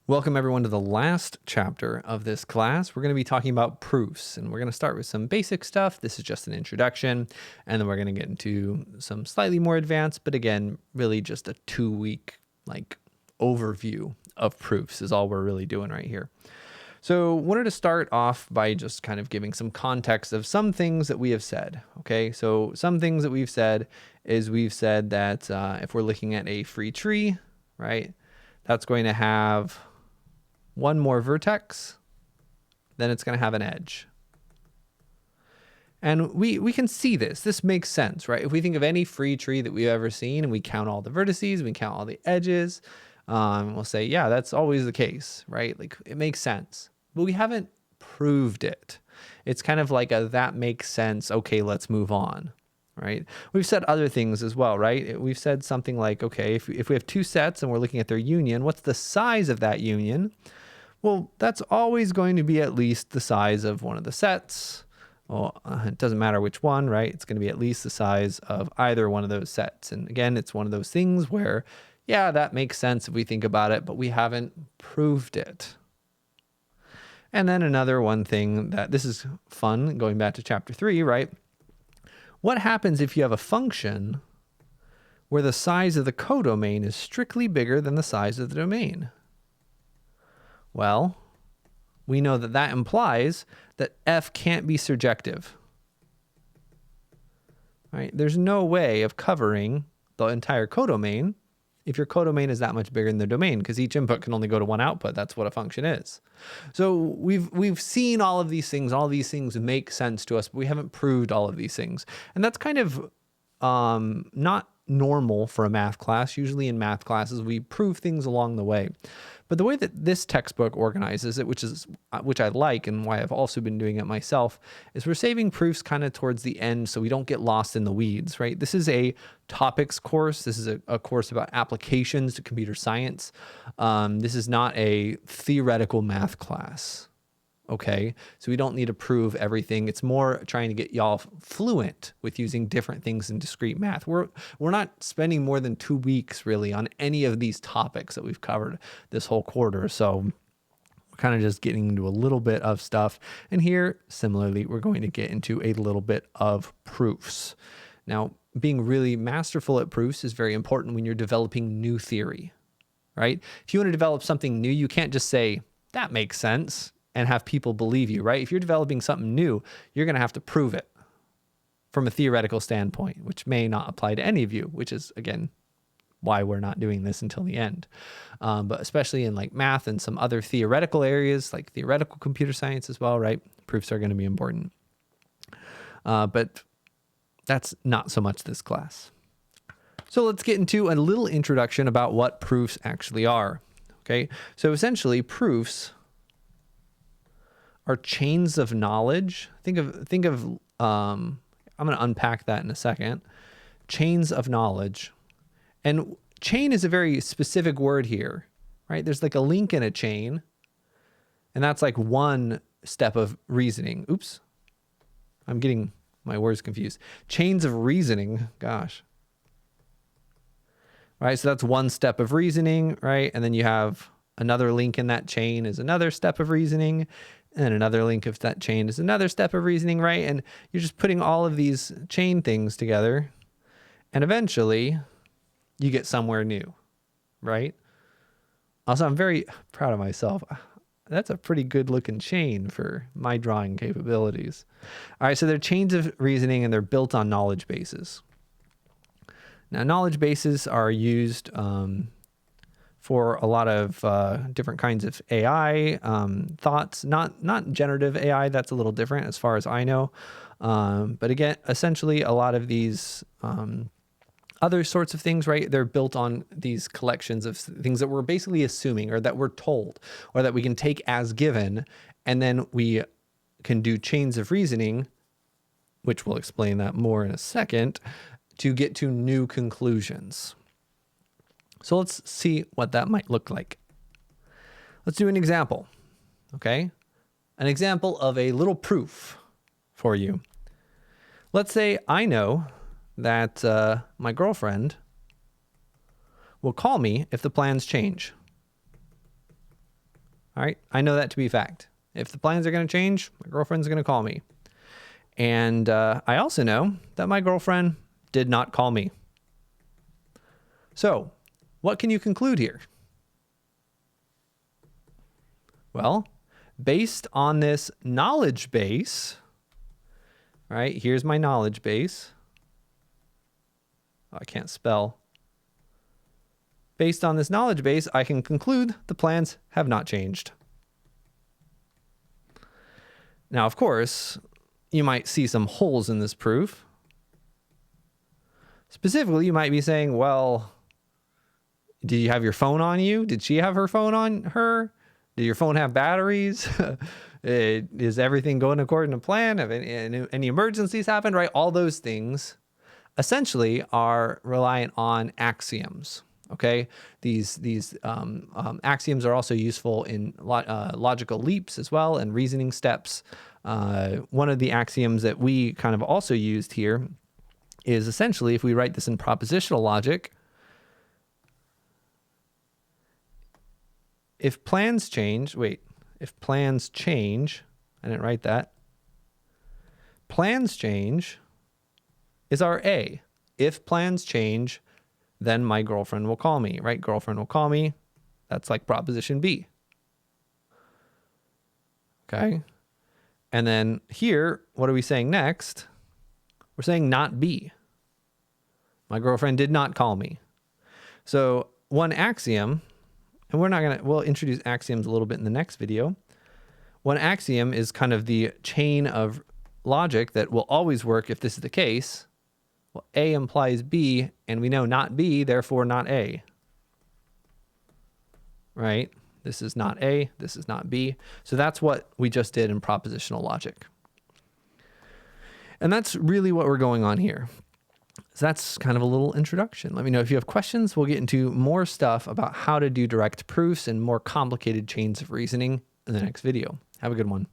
Welcome everyone to the last chapter of this class. We're going to be talking about proofs, and we're going to start with some basic stuff. This is just an introduction, and then we're going to get into some slightly more advanced, but again, really just a 2-week overview of proofs is all we're really doing right here. So wanted to start off by just kind of giving some context of some things that we have said. Okay, so some things that we've said is we've said that if we're looking at a free tree, right, that's going to have one more vertex, then it's going to have an edge. And we can see this. This makes sense, right? If we think of any free tree that we've ever seen and we count all the vertices, we count all the edges, we'll say, yeah, that's always the case, right? Like it makes sense, but we haven't proved it. It's kind of like that makes sense. Okay, let's move on, right? We've said other things as well, right? We've said something like, okay, if we have two sets and we're looking at their union, what's the size of that union? Well, that's always going to be at least the size of one of the sets. Well, it doesn't matter which one, right? It's going to be at least the size of either one of those sets. And again, it's one of those things where, yeah, that makes sense if we think about it, but we haven't proved it. And then another one thing that this is fun, going back to chapter 3, right? What happens if you have a function where the size of the codomain is strictly bigger than the size of the domain? Well, we know that that implies that f can't be surjective, right? There's no way of covering the entire codomain if your codomain is that much bigger than the domain, because each input can only go to one output. That's what a function is. So we've seen all of these things. All these things make sense to us, but we haven't proved all of these things. And that's kind of not normal for a math class. Usually in math classes, we prove things along the way. But the way that this textbook organizes it, which I like and why I've also been doing it myself, is we're saving proofs kind of towards the end so we don't get lost in the weeds, right? This is a topics course. This is a course about applications to computer science. This is not a theoretical math class. Okay, so we don't need to prove everything. It's more trying to get y'all fluent with using different things in discrete math. We're not spending more than 2 weeks really on any of these topics that we've covered this whole quarter. So we're kind of just getting into a little bit of stuff. And here, similarly, we're going to get into a little bit of proofs. Now, being really masterful at proofs is very important when you're developing new theory, right? If you want to develop something new, you can't just say, that makes sense, and have people believe you, right? If you're developing something new, you're going to have to prove it from a theoretical standpoint, which may not apply to any of you, which is, again, why we're not doing this until the end. But especially in like math and some other theoretical areas, like theoretical computer science as well, right? Proofs are going to be important. But that's not so much this class. So let's get into a little introduction about what proofs actually are, okay? So essentially, proofs are chains of knowledge. Think of I'm going to unpack that in a second. Chains of knowledge. And chain is a very specific word here, right? There's like a link in a chain, and that's like one step of reasoning. Oops. I'm getting my words confused. Chains of reasoning, gosh. Right? So that's one step of reasoning, right? And then you have another link in that chain is another step of reasoning. And another link of that chain is another step of reasoning, right? And you're just putting all of these chain things together, and eventually you get somewhere new, right? Also, I'm very proud of myself. That's a pretty good looking chain for my drawing capabilities. All right, so they're chains of reasoning and they're built on knowledge bases. Now, knowledge bases are used for a lot of different kinds of AI thoughts, not generative AI. That's a little different as far as I know. But again, essentially a lot of these other sorts of things, right? They're built on these collections of things that we're basically assuming or that we're told or that we can take as given. And then we can do chains of reasoning, which we'll explain that more in a second, to get to new conclusions. So let's see what that might look like. Let's do an example, okay? An example of a little proof for you. Let's say I know that my girlfriend will call me if the plans change. All right. I know that to be a fact. If the plans are going to change, my girlfriend's going to call me. And I also know that my girlfriend did not call me. So what can you conclude here? Well, based on this knowledge base, right? Here's my knowledge base. Oh, I can't spell. Based on this knowledge base, I can conclude the plans have not changed. Now, of course, you might see some holes in this proof. Specifically, you might be saying, well, did you have your phone on you? Did she have her phone on her? Did your phone have batteries? Is everything going according to plan? Have any emergencies happened, right? All those things essentially are reliant on axioms. Okay, these axioms are also useful in logical leaps as well and reasoning steps. One of the axioms that we kind of also used here is essentially, if we write this in propositional logic, if plans change, I didn't write that. Plans change is our A. If plans change, then my girlfriend will call me, right? Girlfriend will call me. That's like proposition B. Okay. And then here, what are we saying next? We're saying not B. My girlfriend did not call me. So one axiom, and we'll introduce axioms a little bit in the next video. One axiom is kind of the chain of logic that will always work if this is the case. Well, A implies B, and we know not B, therefore not A. Right? This is not A, this is not B. So that's what we just did in propositional logic. And that's really what we're going on here. So that's kind of a little introduction. Let me know if you have questions. We'll get into more stuff about how to do direct proofs and more complicated chains of reasoning in the next video. Have a good one.